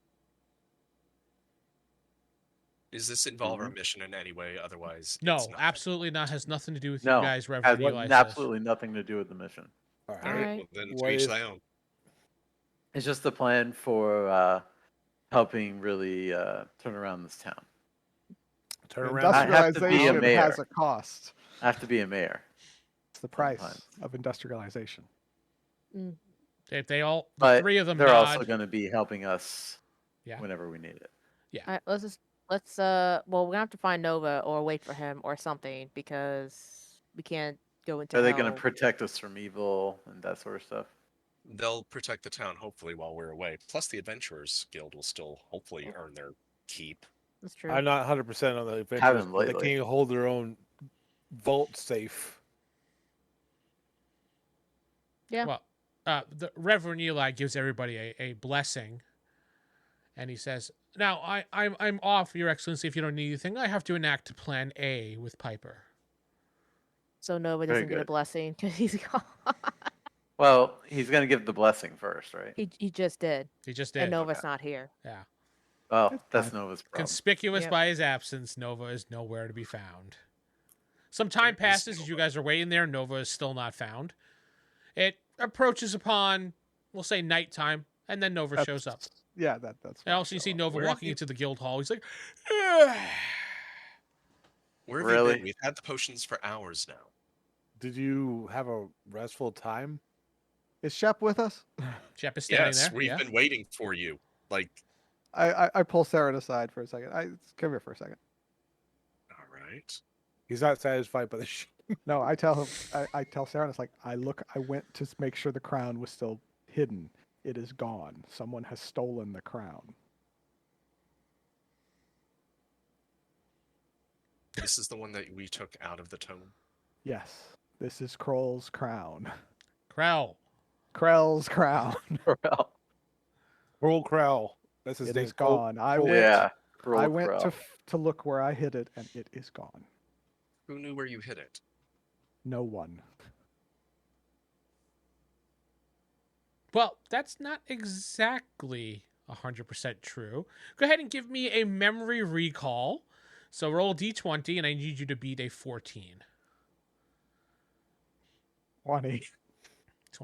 does this involve our mission in any way? Otherwise, No, it's not. absolutely not. Has nothing to do with No, you guys, has Reverend Eli says. absolutely nothing to do with the mission. All All right. right, Alright. well, then to What each is- thy own. It's just a plan for helping really turn around this town. Turn around. I have to be a Industrialization mayor. has a cost. I have to be a mayor. It's the price Sometimes. of industrialization. If they all, the But three of them they're nod. also going to be helping us Yeah. whenever we need it. All right, well, we're gonna have to find Nova or wait for him or something because we can't go into Are they hell. going to protect us from evil and that sort of stuff? They'll protect the town hopefully while we're away. Plus, the Adventurers Guild will still hopefully earn their keep. That's true. I'm not 100% on the Haven't adventures, but they lately. can't hold their own vault safe. Yeah. Well, the Reverend Eli gives everybody a blessing, and he says, "Now I'm off, Your Excellency. If you don't need anything, I have to enact Plan A with Piper." So Nova Very doesn't get a good. blessing because he's gone. Well, he's going to give the blessing first, right? he just did, He just and did. Nova's not here. Yeah. Well, that's fine. Nova's problem. Conspicuous Yep. by his absence, Nova is nowhere to be found. Some time Where is passes as you guys are waiting there. Nova is still not found. It approaches upon, we'll say, nighttime, and then Nova That's- shows up. Yeah, that's. And also, you see Nova Where have walking you- into the guild hall. He's like, Where have you Really? been? We've had the potions for hours now. Did you have a restful time? Is Shep with us? Shep is standing Yes, there. we've Yeah. been waiting for you. Like, I pull Seran aside for a second. Come here for a second. all right. He's not satisfied by the shit. No, I tell him. I tell Seran, it's like I went to make sure the crown was still hidden. It is gone. Someone has stolen the crown. This is the one that we took out of the tome. Yes, this is Kroll's crown. Krell. Krell's crown. Well, Pearl Crow. That's his It name. is gone. I Kroll. went. yeah. I went Crow. to look where I hid it, and it is gone. Who knew where you hid it? No one. Well, that's not exactly 100% true. Go ahead and give me a memory recall. So roll d20, and I need you to beat a 14. 20.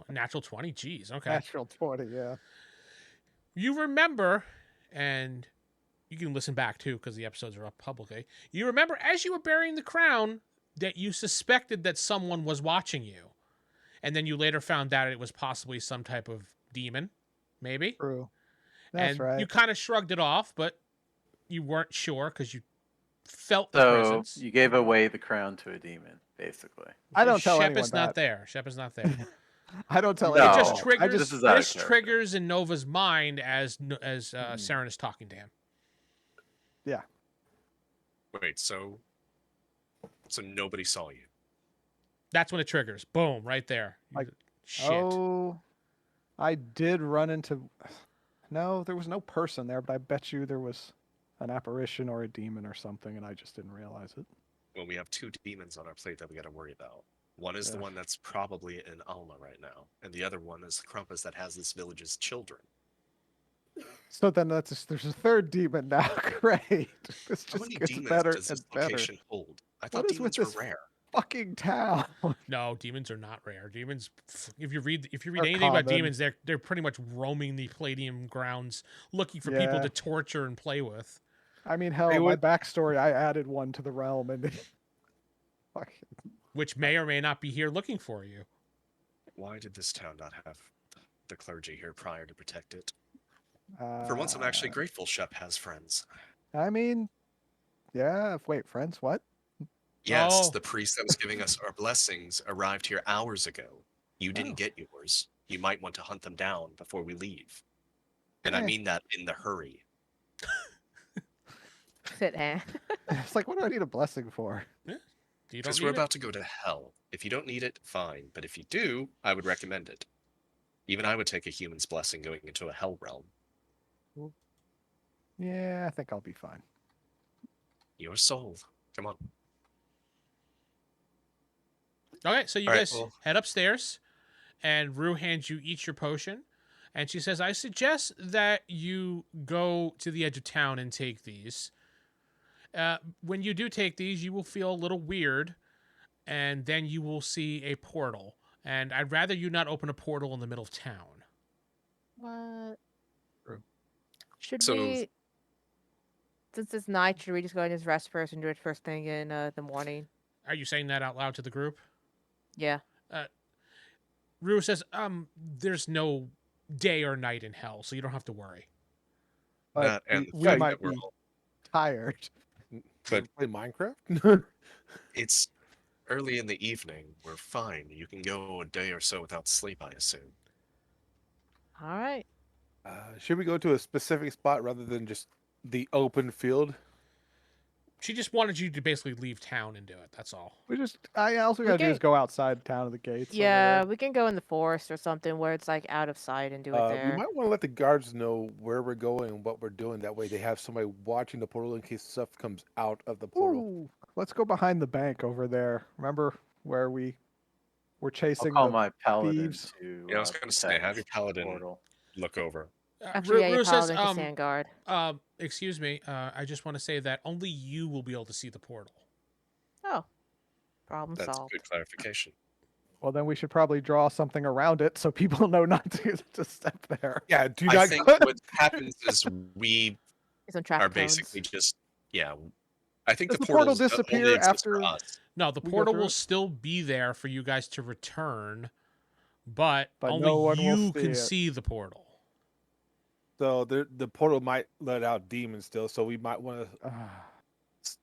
Natural 20? Jeez, okay. Natural 20, yeah. You remember, and you can listen back too because the episodes are up publicly. You remember as you were burying the crown that you suspected that someone was watching you. And then you later found out it was possibly some type of demon, maybe. True. That's and right. you kind of shrugged it off, but you weren't sure because you felt the So presence. you gave away the crown to a demon, basically. I don't tell Shep anyone is not that. there. Shep is not there. I don't tell No. anyone. It just I triggers. This is out of This character. triggers in Nova's mind as Seran is talking to him. Wait, so nobody saw you. That's when it triggers. Boom, right there. Like, Shit. Oh, I did run into. No, there was no person there, but I bet you there was an apparition or a demon or something, and I just didn't realize it. Well, we have two demons on our plate that we got to worry about. One is the Yeah. one that's probably in Alma right now, and the other one is the Krampus that has this village's children. So then there's a third demon now. Great. This How just many gets demons better does this and better. location hold? I thought What is with demons were this rare. fucking town? No, demons are not rare. Demons, if you read Are anything about common. demons, they're pretty much roaming the Palladium grounds, looking for people Yeah. to torture and play with. I mean, hell, Hey, my what- backstory, I added one to the realm, and fucking Which may or may not be here looking for you. Why did this town not have the clergy here prior to protect it? For once, I'm actually grateful Shep has friends. I mean, yeah. Wait, friends? What? Yes, Oh. the priest that was giving us our blessings arrived here hours ago. You didn't Oh. get yours. You might want to hunt them down before we leave. And I Eh. mean that in the hurry. Sit down. It's like, what do I need a blessing for? You don't Because need we're it? about to go to hell. If you don't need it, fine. But if you do, I would recommend it. Even I would take a human's blessing going into a hell realm. Yeah, I think I'll be fine. Your soul. Come on. Okay, so you All right, guys well- head upstairs, and Rue hands you each your potion, and she says, "I suggest that you go to the edge of town and take these. When you do take these, you will feel a little weird, and then you will see a portal. And I'd rather you not open a portal in the middle of town." What? True. Should So- we? Since it's night, should we just go and just rest first and do it first thing in the morning? Are you saying that out loud to the group? Yeah. Rue says, "There's no day or night in hell, so you don't have to worry." But That and the we fact might that we're be all- tired. But- Play Minecraft. It's early in the evening. We're fine. You can go a day or so without sleep, I assume. All right. Should we go to a specific spot rather than just the open field? She just wanted you to basically leave town and do it. That's all. I also gotta do Okay. is go outside town of the gates. over Yeah, there. we can go in the forest or something where it's like out of sight and do it We there. might want to let the guards know where we're going and what we're doing. That way, they have somebody watching the portal in case stuff comes out of the portal. Ooh, let's go behind the bank over there. Remember where we were I'll chasing call the my paladin thieves. to. Yeah, I was gonna say, protect have your the paladin portal. look over. Actually, yeah, your says, paladin can stand guard. excuse me, I just want to say that only you will be able to see the portal. Oh, problem That's solved. good clarification. Well, then we should probably draw something around it so people know not to step there. Yeah, do I not. think what happens is we Some traffic are cones. basically just, yeah. I think Does the the portal portals disappear only exist for after- us. No, the We go portal through will it? still be there for you guys to return, but But only no one will you see can it. see the portal. So the portal might let out demons still. So we might want to.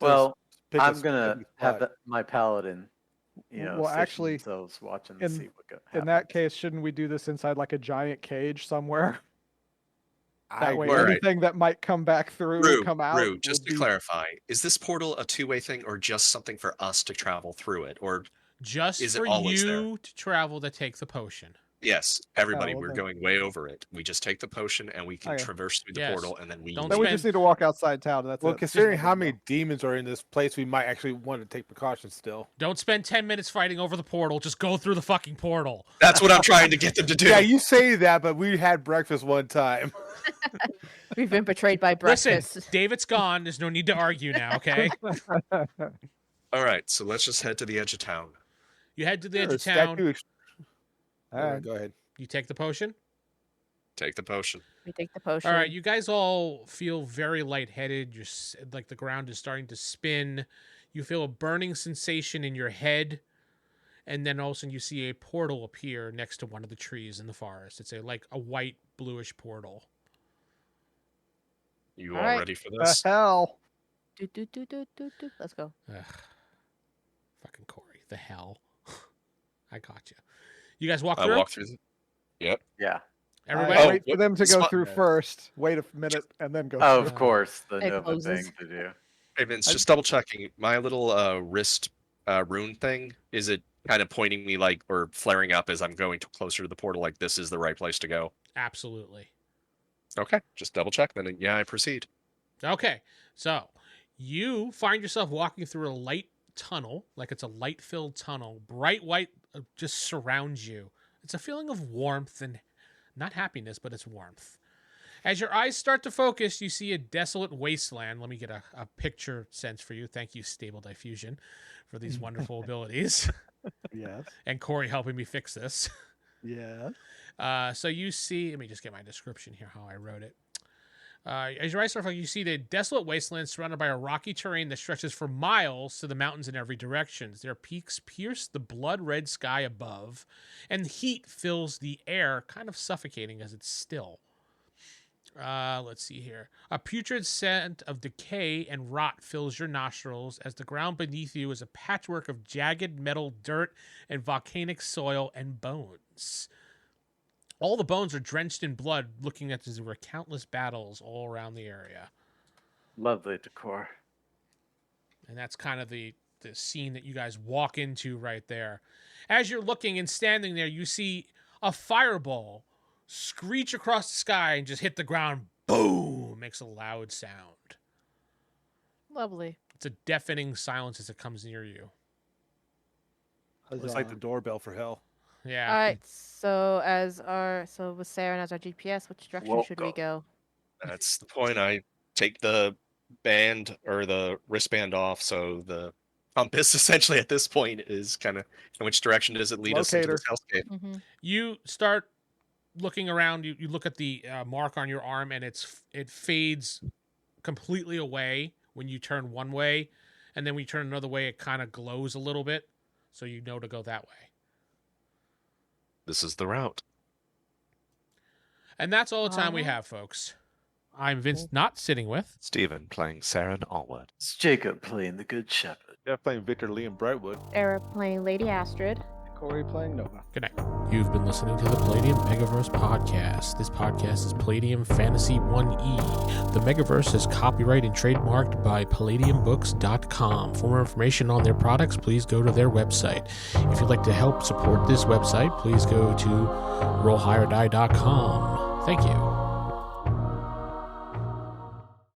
Well, pick a I'm gonna specific have spot. my paladin, Well, station actually, themselves watching to in- see what In that case, shouldn't we do this inside like a giant cage somewhere? I That way, agree. Right. anything that might come back through, Rue, come out. Rue, just will to be- clarify, is this portal a two-way thing or just something for us to travel through it? Or Just Is it for always you there? to travel to take the potion. Yes, everybody, well we're then. going way over it. We just take the potion and we can Okay. traverse through the Yes. portal, and then we Don't Then we spend- just need to walk outside town. That's Well, it. considering how many demons are in this place, we might actually want to take precautions still. Don't spend 10 minutes fighting over the portal. Just go through the fucking portal. That's what I'm trying to get them to do. Yeah, you say that, but we had breakfast one time. We've been betrayed by Listen, breakfast. David's gone. There's no need to argue now, okay? All right, so let's just head to the edge of town. You head to the edge Sure, of town. All right. Go ahead. You take the potion. Take the potion. We take the potion. All right, you guys all feel very lightheaded. You're like the ground is starting to spin. You feel a burning sensation in your head, and then all of a sudden you see a portal appear next to one of the trees in the forest. It's like a white bluish portal. You All all right. ready for The this? hell? Do. Let's go. Ugh. Fucking Corey, the hell. I got you. You guys walk I through. walk through. Yep. Yeah. Everybody. Oh, Wait for them to go spot- through first. Wait a minute and then go. Oh, through. of course, the It Nova closes. thing to do. Hey Vince, just double checking. My little wrist rune thing, is it kind of pointing me like, or flaring up as I'm going closer to the portal, like this is the right place to go? Absolutely. Okay, just double check then. Yeah, I proceed. Okay, so you find yourself walking through a light tunnel, like it's a light-filled tunnel. Bright white just surrounds you. It's a feeling of warmth and not happiness, but it's warmth. As your eyes start to focus, you see a desolate wasteland. Let me get a picture sense for you. Thank you, Stable Diffusion, for these wonderful abilities. Yes. And Corey helping me fix this. Yes. So you see, let me just get my description here, how I wrote it. As your eyes start focusing, you see the desolate wasteland surrounded by a rocky terrain that stretches for miles to the mountains in every direction. Their peaks pierce the blood-red sky above, and the heat fills the air, kind of suffocating as it's still. Let's see here. A putrid scent of decay and rot fills your nostrils as the ground beneath you is a patchwork of jagged metal, dirt, and volcanic soil and bones. All the bones are drenched in blood, looking at there were countless battles all around the area. Lovely decor. And that's kind of the scene that you guys walk into right there. As you're looking and standing there, you see a fireball screech across the sky and just hit the ground. Boom! Makes a loud sound. Lovely. It's a deafening silence as it comes near you. It's like the doorbell for hell. Yeah. All right. So with Seran as our GPS, which direction should we Welcome. go? That's the point. I take the band or the wristband off, so the compass essentially at this point is kind of in which direction does it lead us into this hellscape? Mm-hmm. You start looking around. You look at the mark on your arm, and it fades completely away when you turn one way, and then when you turn another way, it kind of glows a little bit, so you know to go that way. This is the route. And that's all the time we Alright. have, folks. I'm Vince, not sitting with. Steven playing Seran Allwood. It's Jacob playing the Good Shepherd. They're playing Victor Lee and Brightwood. Era playing Lady Astrid. Corey playing Nova. Good night. You've been listening to the Palladium Megaverse podcast. This podcast is Palladium Fantasy 1E. The Megaverse is copyright and trademarked by PalladiumBooks.com. For more information on their products, please go to their website. If you'd like to help support this website, please go to RollHigherDie.com. Thank you.